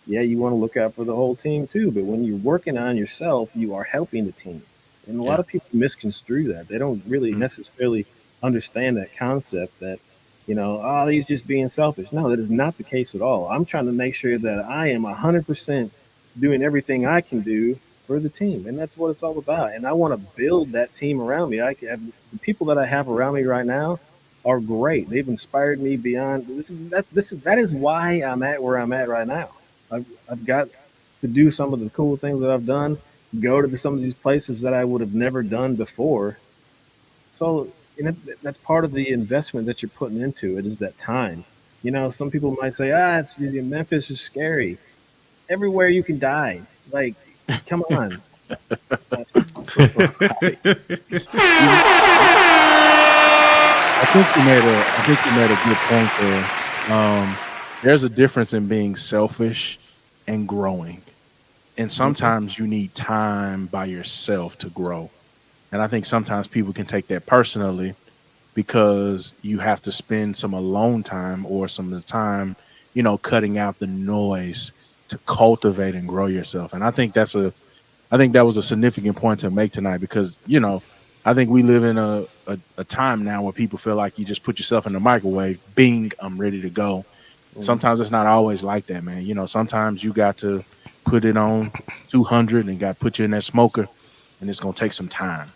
S4: Yeah, you want to look out for the whole team too, but when you're working on yourself, you are helping the team. And a lot
S3: Yeah.
S4: of people misconstrue that. They don't really
S3: Mm.
S4: necessarily understand that concept that, you know, oh, he's just being selfish. No, that is not the case at all. I'm trying to make sure that I am 100% doing everything I can do for the team. And that's what it's all about. And I want to build that team around me. The people that I have around me right now are great. They've inspired me beyond that is why I'm at where I'm at right now. I've got to do some of the cool things that I've done, go to some of these places that I would have never done before. So that's part of the investment that you're putting into it is that time. You know, some people might say, it's Memphis is scary. Everywhere you can die. Like, come on. Right.
S3: You, I think you made a good point there. There's a difference in being selfish and growing, and
S4: Mhm.
S3: sometimes you need time by yourself to grow. And I think sometimes people can take that personally because you have to spend some alone time or some of the time, cutting out the noise to cultivate and grow yourself. And I think that was a significant point to make tonight because, I think we live in a time now where people feel like you just put yourself in the microwave, bing, I'm ready to go. Sometimes it's not always like that, man. You know, sometimes you got to put it on 200 and got to put you in that smoker, and it's going to take some time.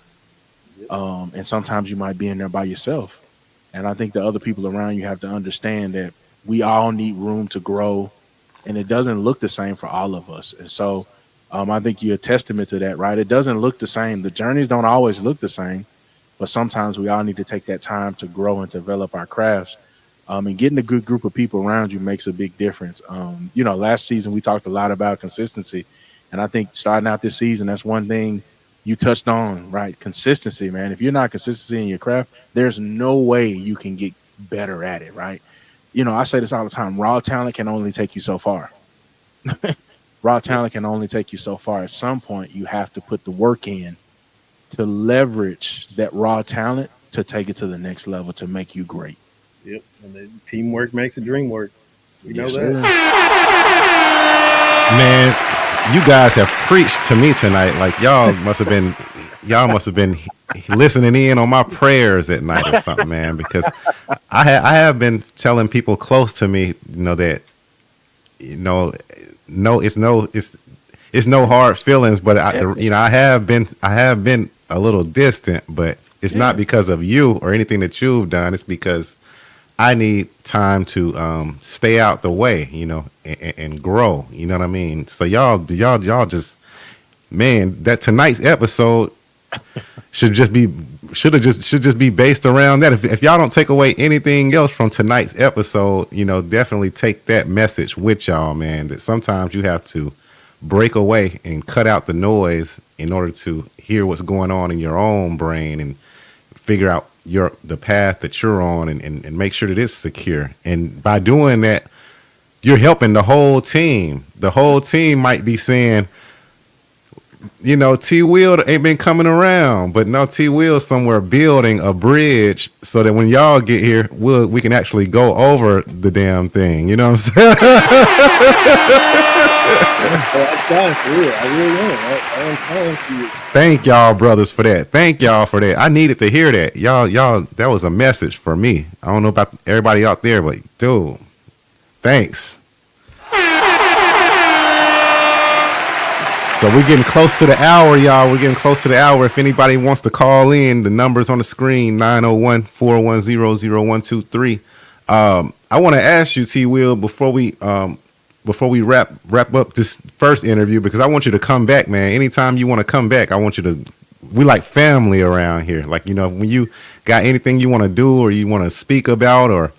S3: And sometimes you might be in there by yourself. And I think the other people around you have to understand that we all need room to grow, and it doesn't look the same for all of us. And so I think you're a testament to that, right? It doesn't look the same. The journeys don't always look the same, but sometimes we all need to take that time to grow and develop our crafts. And getting a good group of people around you makes a big difference. You know, last season we talked a lot about consistency, and I think starting out this season, that's one thing you touched on, right? Consistency, man. If you're not consistent in your craft, there's no way you can get better at it, right? You know, I say this all the time. Raw talent can only take you so far. Raw talent can only take you so far. At some point, you have to put the work in to leverage that raw talent to take it to the next level to make you great.
S4: Yep. And the teamwork makes the dream work. You know
S3: Yes,
S4: that?
S3: sir.
S2: Man, you guys have preached to me tonight. Like y'all must have been listening in on my prayers at night or something, man. Because I have been telling people close to me, you know, that it's no hard feelings, but I have been a little distant, but it's not because of you or anything that you've done. It's because I need time to stay out the way, you know, and grow. You know what I mean? So y'all just, man, that tonight's episode should just be based around that. If y'all don't take away anything else from tonight's episode, you know, definitely take that message with y'all, man. That sometimes you have to break away and cut out the noise in order to hear what's going on in your own brain and figure out the path that you're on and make sure that it's secure. And by doing that, you're helping the whole team. The whole team might be saying, you know, T Will ain't been coming around, but no, T Will somewhere building a bridge so that when y'all get here, we can actually go over the damn thing. You know what I'm saying?
S4: I'm trying for real. I really am. I'm trying for you.
S2: Thank y'all, brothers, for that. Thank y'all for that. I needed to hear that. Y'all, that was a message for me. I don't know about everybody out there, but dude, thanks. So we're getting close to the hour, y'all. We're getting close to the hour. If anybody wants to call in, the number's on the screen, 901-410-0123. I want to ask you, T Will, before we wrap up this first interview, because I want you to come back, man. Anytime you want to come back, I want you to, we like family around here. Like, you know, when you got anything you want to do or you want to speak about, or,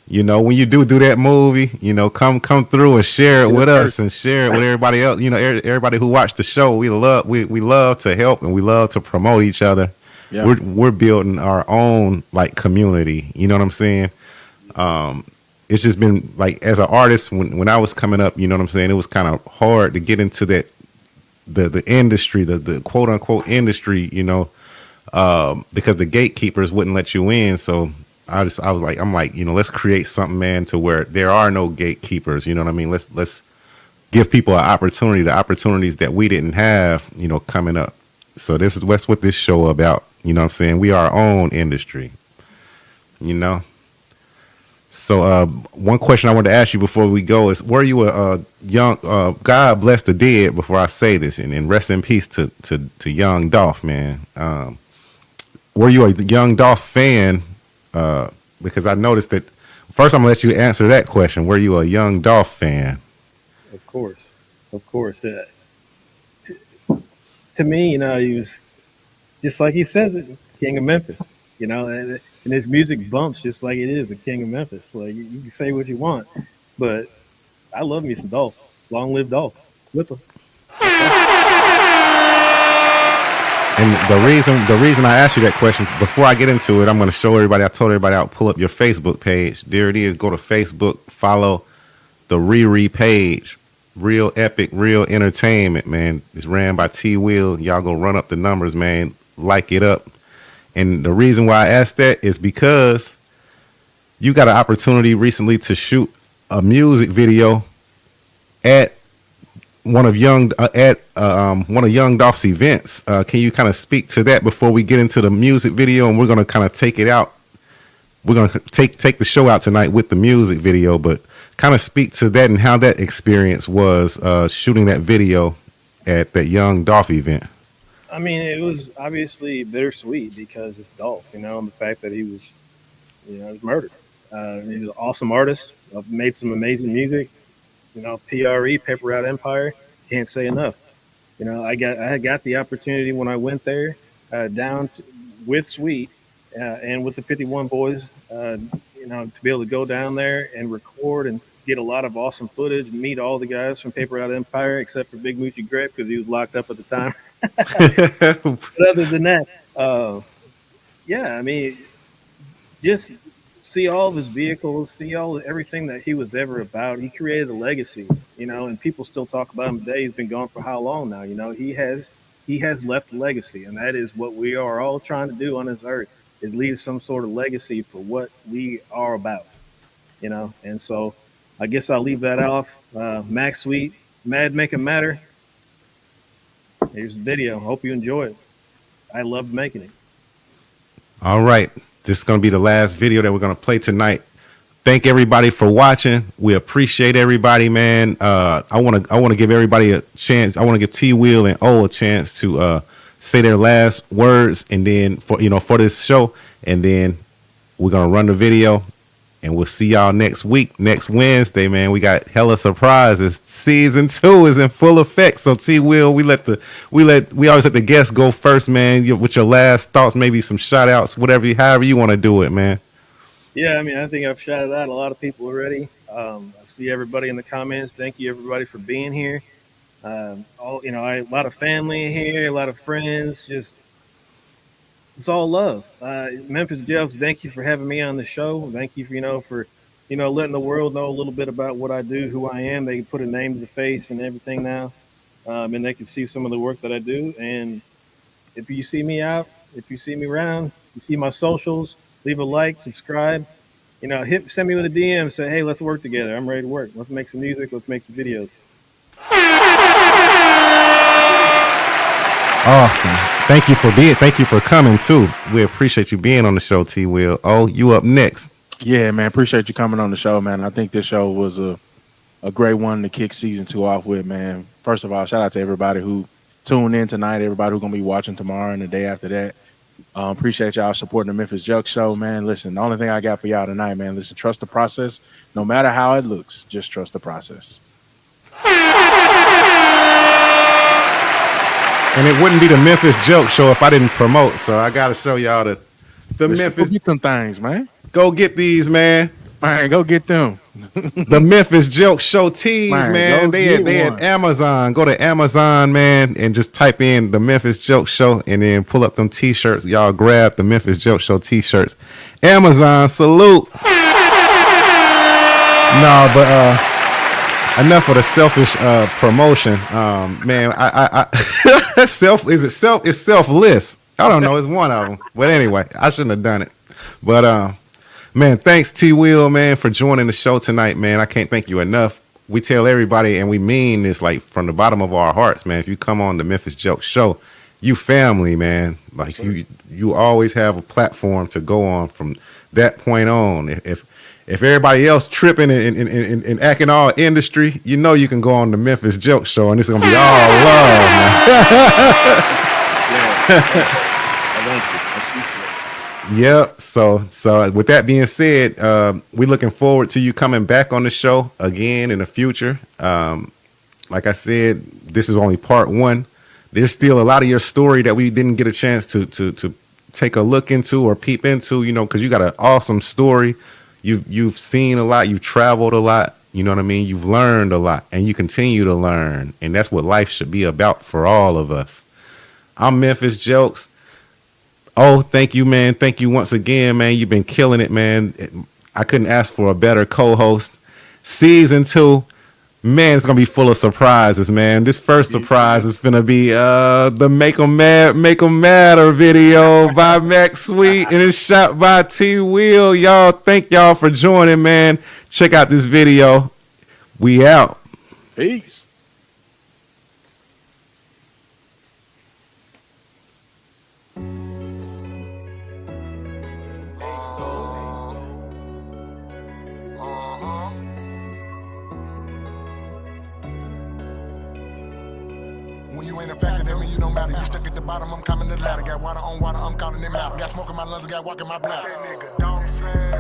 S2: you know, when you do that movie, you know, come through and share it with us and share it with everybody else. You know, everybody who watched the show, we love to help and we love to promote each other. Yeah. We're building our own like community. You know what I'm saying? It's just been like, as an artist, when I was coming up, you know what I'm saying, it was kind of hard to get into that the industry, the quote unquote industry, you know, because the gatekeepers wouldn't let you in. So I'm like, you know, let's create something, man, to where there are no gatekeepers. You know what I mean? Let's give people an opportunity, the opportunities that we didn't have, you know, coming up. So that's what this show about. You know what I'm saying? We are our own industry, you know? So one question I wanted to ask you before we go is, were you a young, God bless the dead before I say this, and rest in peace to young Dolph, man. Were you a young Dolph fan? Because I noticed that, first I'm gonna let you answer that question. Were you a young Dolph fan?
S4: Of course. To me, you know, he was just like he says it, King of Memphis, you know, and his music bumps just like it is a King of Memphis. Like you can say what you want, but I love me some Dolph. Long live Dolph. With him.
S2: And the reason I asked you that question, before I get into it, I'm going to show everybody. I told everybody I'll pull up your Facebook page. There it is. Go to Facebook, follow the Riri page. Real epic, real entertainment, man. It's ran by T Will. Y'all go run up the numbers, man. Like it up. And the reason why I asked that is because you got an opportunity recently to shoot a music video at one of Young Dolph's events. Can you kind of speak to that before we get into the music video? And we're gonna kind of take it out. We're gonna take the show out tonight with the music video, but kind of speak to that and how that experience was shooting that video at that Young Dolph event.
S4: I mean, it was obviously bittersweet because it's Dolph, and the fact that he was, he was murdered. He was an awesome artist, made some amazing music. PRE, Paper Route Empire, can't say enough. I got the opportunity when I went there with Sweet and with the 51 Boys, to be able to go down there and record and get a lot of awesome footage and meet all the guys from Paper Route Empire, except for Big Moochie Grip because he was locked up at the time. But other than that, just see all of his vehicles, see everything that he was ever about. He created a legacy, and people still talk about him today. He's been gone for how long now? He has left a legacy, and that is what we are all trying to do on this earth, is leave some sort of legacy for what we are about, And so I guess I'll leave that off. Max Sweet, Mad Make 'Em Matter. Here's the video. Hope you enjoy it. I loved making it.
S2: All right. This is going to be the last video that we're going to play tonight. Thank everybody for watching. We appreciate everybody, man. I want to give everybody a chance. I want to give T Will and O a chance to say their last words, and then for this show, and then we're going to run the video, and we'll see y'all next week, next Wednesday, man. We got hella surprises. Season 2 is in full effect. So T Will, we always let the guests go first, man. With your last thoughts, maybe some shout outs, however you want to do it, man.
S4: Yeah, I think I've shouted out a lot of people already. I see everybody in the comments. Thank you everybody for being here. A lot of family here, a lot of friends, just it's all love. Memphis Jelks, thank you for having me on the show. Thank you for letting the world know a little bit about what I do, who I am. They can put a name to the face and everything now, and they can see some of the work that I do. And if you see me out, if you see me around, you see my socials, leave a like, subscribe. Send me with a DM. Say, hey, let's work together. I'm ready to work. Let's make some music. Let's make some videos.
S2: Awesome. Thank you for coming too. We appreciate you being on the show, T Will. Oh, you up next.
S3: Yeah, man. Appreciate you coming on the show, man. I think this show was a great one to kick season 2 off with, man. First of all, shout out to everybody who tuned in tonight, everybody who's going to be watching tomorrow and the day after that. Appreciate y'all supporting the Memphis Jelks show, man. Listen, the only thing I got for y'all tonight, man, listen, trust the process. No matter how it looks, just trust the process.
S2: And it wouldn't be the Memphis Jelks show if I didn't promote. So I got to show y'all the Memphis.
S3: Go get them things, man.
S2: Go get these, man.
S3: Man, go get them.
S2: The Memphis Jelks show tees, man. They at Amazon. Go to Amazon, man, and just type in the Memphis Jelks show, and then pull up them t-shirts. Y'all grab the Memphis Jelks show t-shirts. Amazon, salute. No, but enough of the selfish promotion. Man, it's selfless. I don't know. It's one of them. But anyway, I shouldn't have done it. But man, thanks T Will, man, for joining the show tonight, man. I can't thank you enough. We tell everybody, and we mean this like from the bottom of our hearts, man. If you come on the Memphis Jelks show, you family, man. Like you always have a platform to go on from that point on. If everybody else tripping and acting all industry, you can go on the Memphis Jelks show, and it's gonna be all love, man. Yep. So with that being said, we're looking forward to you coming back on the show again in the future. Like I said, this is only part 1. There's still a lot of your story that we didn't get a chance to take a look into or peep into, because you got an awesome story. You've seen a lot, you've traveled a lot, you know what I mean? You've learned a lot, and you continue to learn. And that's what life should be about for all of us. I'm Memphis Jelks. Oh, thank you, man. Thank you once again, man. You've been killing it, man. I couldn't ask for a better co-host. Season 2, man, it's going to be full of surprises, man. This first surprise is going to be the Make 'Em Matter video by Max Sweet, and it's shot by T Will. Y'all, thank y'all for joining, man. Check out this video. We out.
S3: Peace.
S7: When you ain't a factor, that mean you don't matter. You stuck at the bottom, I'm climbing the ladder. Got water on water, I'm calling them out. Got smoke in my lungs, got walk in my bladder. That nigga don't say,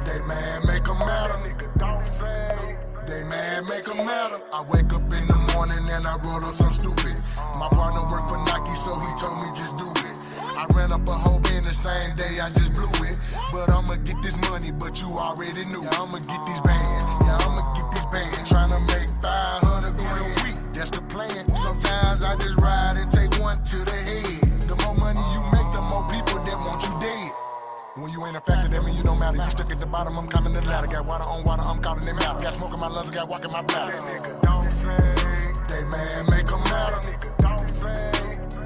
S7: they man make 'em matter. Nigga don't say, they man make 'em matter. I wake up in the morning and I roll up some stupid. My partner work for Nike, so he told me just do it. I ran up a whole bin the same day, I just blew it. But I'ma get this money, but you already knew. Yeah, I'ma get these bands, yeah, I'ma get these bands. Tryna make 500 in a week, that's the plan. Sometimes I just ride and take one to the head. The more money you make, the more people that want you dead. When you ain't a factor, that mean you don't matter. You stuck at the bottom, I'm climbing the ladder. Got water on water, I'm calling them out. Got smoke in my lungs, got walk in my bladder. That nigga don't say, they man make 'em matter. Nigga don't say,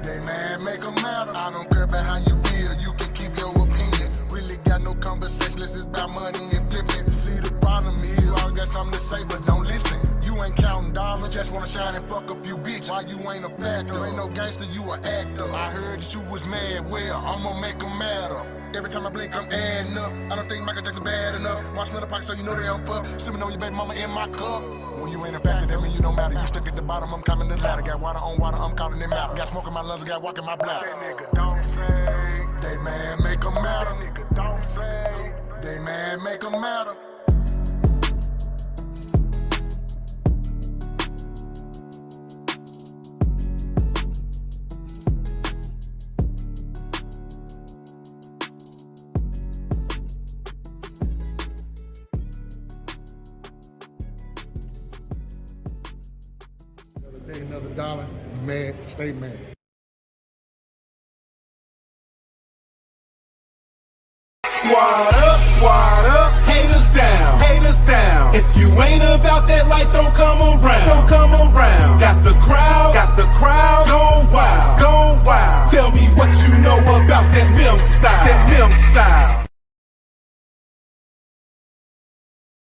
S7: they man make 'em matter. I don't care about how you feel, you can keep your opinion. Really got no conversation, this is about money and flipping. See, the problem is, you always got something to say, but don't listen. You ain't counting dollars, just wanna shine and fuck a few bitches. Why you ain't a factor? Ain't no gangster, you an actor. I heard that you was mad, well, I'ma make 'em madder. Every time I blink, I'm adding up. I don't think Michael Jackson bad enough. Watch another pocket so you know they help up. Sipping on your baby mama in my cup. When you ain't a factor, that mean you don't matter. You stuck at the bottom, I'm climbing the ladder. Got water on water, I'm calling them out. Got smoke in my lungs, got walk in my bladder. That nigga don't say, they man make 'em matter. Nigga don't say, they man make 'em matter.
S8: Another day, another dollar. You mad, stay mad.
S1: Squad up, haters down, haters down. If you ain't about that life, don't come around, don't come around. Got the crowd, gone wild, gone wild. Tell me what you know about that Memphis style, that Memphis style.